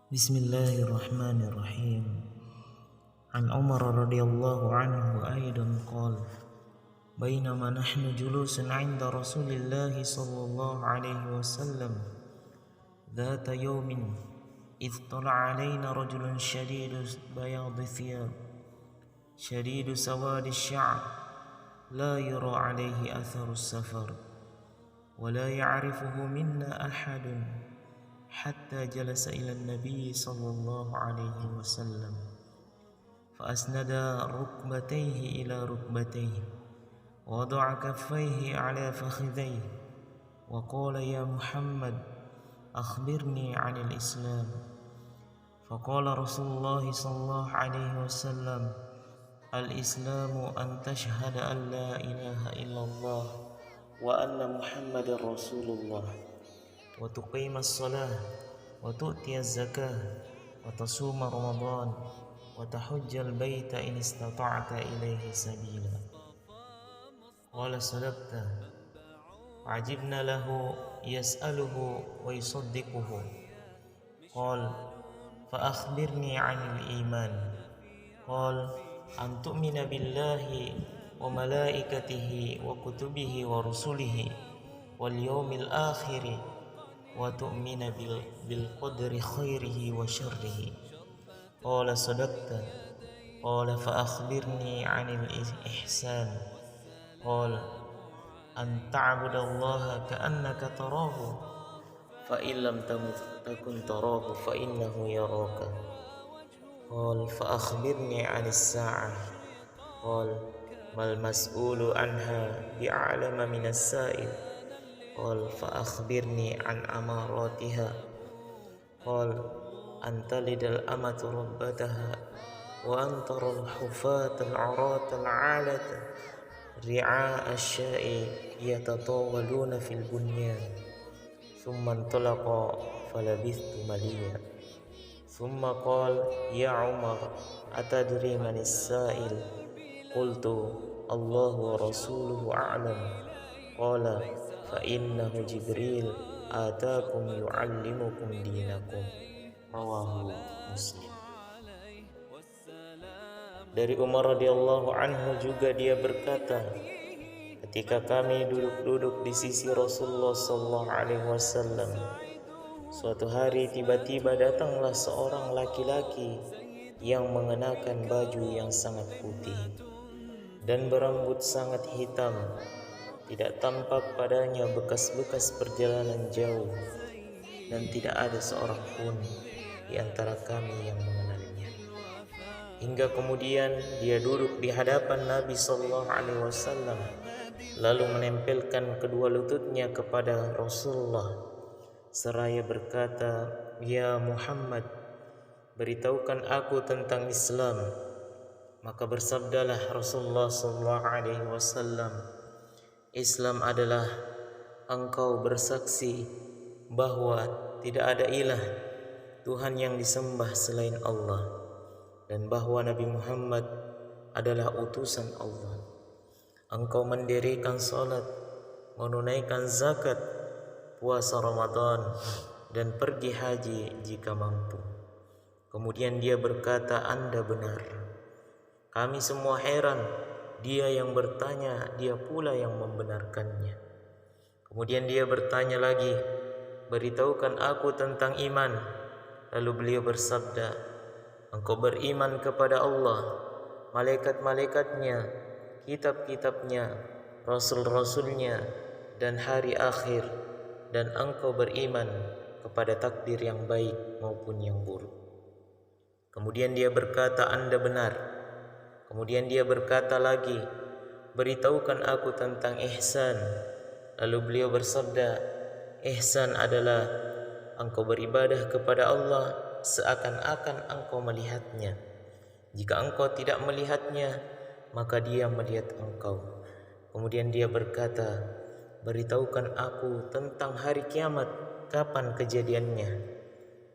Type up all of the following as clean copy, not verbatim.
بسم الله الرحمن الرحيم. عن عمر رضي الله عنه أيضا قال: بينما نحن جلوس عند رسول الله صلى الله عليه وسلم ذات يوم إذ طلع علينا رجل شديد بياض الثياب شديد سواد الشعر لا يرى عليه أثر السفر ولا يعرفه منا أحد حتى جلس إلى النبي صلى الله عليه وسلم فأسند ركبتيه إلى ركبتيه ووضع كفيه على فخذيه وقال: يا محمد أخبرني عن الإسلام. فقال رسول الله صلى الله عليه وسلم: الإسلام أن تشهد أن لا إله إلا الله وأن محمد رسول الله وتقيم الصلاة وتؤتي الزكاة وتصوم رمضان وتحج البيت إن استطعت إليه سبيلا. قال: صدقت. عجبنا له يسأله ويصدقه. قال: فأخبرني عن الإيمان. قال: أن تؤمن بالله وملائكته وكتبه ورسله واليوم الآخر وتؤمن بالقدر خيره وشره. قال: صدقت. قال: فأخبرني عن الإحسان. قال: أن تعبد الله كأنك تراه فإن لم تكن تراه فإنه يراك. قال: فأخبرني عن الساعة. قال: ما المسؤول عنها بأعلم من السائل. قال: فأخبرني عن أماراتها. قال: أن تلد الأمة ربتها وأن ترى الحفاة العراة العالة رعاء الشاء يتطاولون في البنيان. ثم انطلق فلبثت مليا. ثم قال: يا عمر أتدري من السائل؟ قلت: الله ورسوله أعلم. قال: فإنه جبريل آتاكم يعلمكم دينكم. Rawahu Muslim. Dari Umar radhiyallahu anhu juga dia berkata, ketika kami duduk-duduk di sisi Rasulullah sallallahu alaihi wasallam, suatu hari tiba-tiba datanglah seorang laki-laki yang mengenakan baju yang sangat putih dan berambut sangat hitam. Tidak tampak padanya bekas-bekas perjalanan jauh dan tidak ada seorang pun di antara kami yang mengenalnya. Hingga kemudian dia duduk di hadapan Nabi sallallahu alaihi wasallam lalu menempelkan kedua lututnya kepada Rasulullah seraya berkata, "Ya Muhammad, beritahukan aku tentang Islam." Maka bersabdalah Rasulullah sallallahu alaihi wasallam, "Islam adalah engkau bersaksi bahwa tidak ada ilah Tuhan yang disembah selain Allah dan bahwa Nabi Muhammad adalah utusan Allah. Engkau mendirikan salat, menunaikan zakat, puasa Ramadan dan pergi haji jika mampu." Kemudian dia berkata, "Anda benar." Kami semua heran. Dia yang bertanya, dia pula yang membenarkannya. Kemudian dia bertanya lagi, "Beritahukan aku tentang iman." Lalu beliau bersabda, "Engkau beriman kepada Allah, malaikat-malaikatnya, kitab-kitabnya, rasul-rasulnya, dan hari akhir, dan engkau beriman kepada takdir yang baik maupun yang buruk." Kemudian dia berkata, "Anda benar." Kemudian dia berkata lagi, "Beritahukan aku tentang ihsan." Lalu beliau bersabda, "Ihsan adalah engkau beribadah kepada Allah seakan-akan engkau melihatnya. Jika engkau tidak melihatnya, maka dia melihat engkau." Kemudian dia berkata, "Beritahukan aku tentang hari kiamat, kapan kejadiannya?"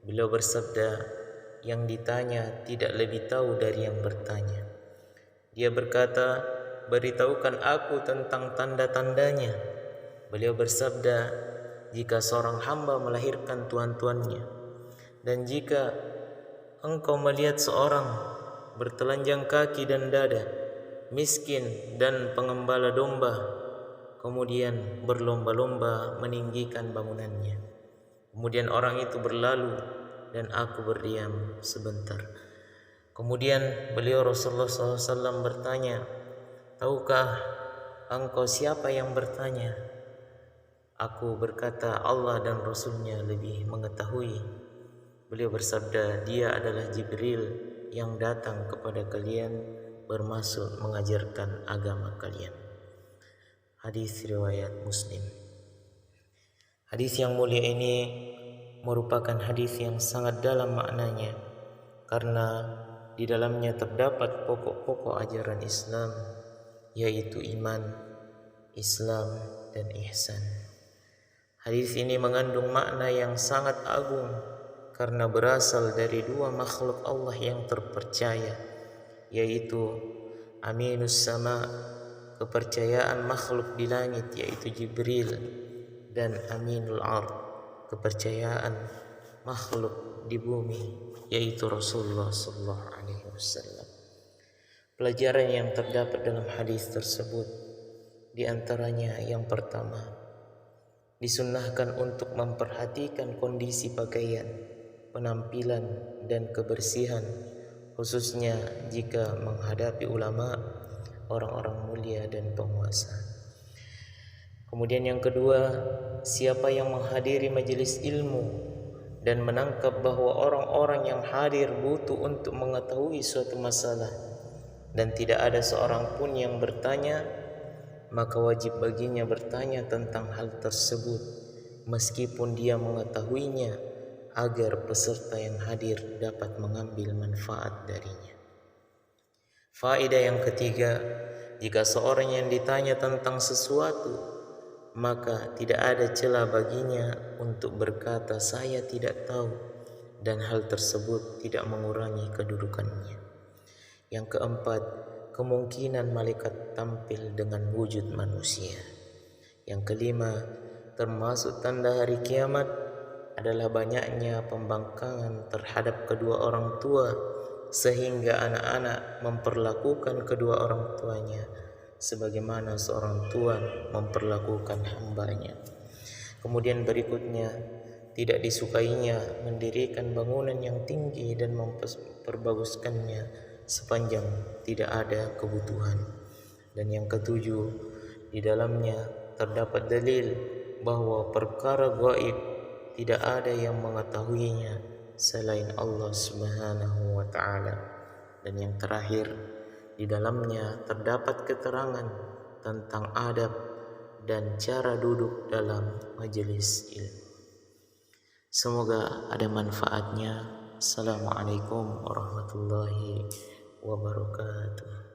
Beliau bersabda, "Yang ditanya tidak lebih tahu dari yang bertanya." Dia berkata, "Beritahukan aku tentang tanda-tandanya." Beliau bersabda, "Jika seorang hamba melahirkan tuan-tuannya, Dan jika engkau melihat seorang bertelanjang kaki dan dada, miskin dan pengembala domba, kemudian berlomba-lomba meninggikan bangunannya, kemudian orang itu berlalu dan aku berdiam sebentar. Kemudian beliau Rasulullah SAW bertanya, tahukah engkau siapa yang bertanya? Aku berkata, Allah dan Rasulnya lebih mengetahui. Beliau bersabda, dia adalah Jibril yang datang kepada kalian bermaksud mengajarkan agama kalian. Hadis riwayat Muslim. Hadis yang mulia ini merupakan hadis yang sangat dalam maknanya, karena di dalamnya terdapat pokok-pokok ajaran Islam, yaitu iman, Islam, dan ihsan. Hadis ini mengandung makna yang sangat agung karena berasal dari dua makhluk Allah yang terpercaya, yaitu Aminus Sama, kepercayaan makhluk di langit yaitu Jibril, dan Aminul Ard, kepercayaan makhluk di bumi yaitu Rasulullah SAW. Pelajaran yang terdapat dalam hadis tersebut di antaranya yang pertama, disunnahkan untuk memperhatikan kondisi pakaian, penampilan, dan kebersihan, khususnya jika menghadapi ulama, orang-orang mulia, dan penguasa. Kemudian yang kedua, siapa yang menghadiri majelis ilmu dan menangkap bahwa orang-orang yang hadir butuh untuk mengetahui suatu masalah dan tidak ada seorang pun yang bertanya, maka wajib baginya bertanya tentang hal tersebut meskipun dia mengetahuinya, agar peserta yang hadir dapat mengambil manfaat darinya. Faedah yang ketiga, jika seorang yang ditanya tentang sesuatu, maka tidak ada celah baginya untuk berkata saya tidak tahu, dan hal tersebut tidak mengurangi kedudukannya. Yang keempat, kemungkinan malaikat tampil dengan wujud manusia. Yang kelima, termasuk tanda hari kiamat adalah banyaknya pembangkangan terhadap kedua orang tua, sehingga anak-anak memperlakukan kedua orang tuanya sebagaimana seorang tuan memperlakukan hambanya. Kemudian berikutnya, tidak disukainya mendirikan bangunan yang tinggi dan memperbaguskannya sepanjang tidak ada kebutuhan. Dan yang ketujuh, di dalamnya terdapat dalil bahwa perkara gaib tidak ada yang mengetahuinya selain Allah Subhanahu wa ta'ala. Dan yang terakhir, di dalamnya terdapat keterangan tentang adab dan cara duduk dalam majelis ilmu. Semoga ada manfaatnya. Assalamualaikum warahmatullahi wabarakatuh.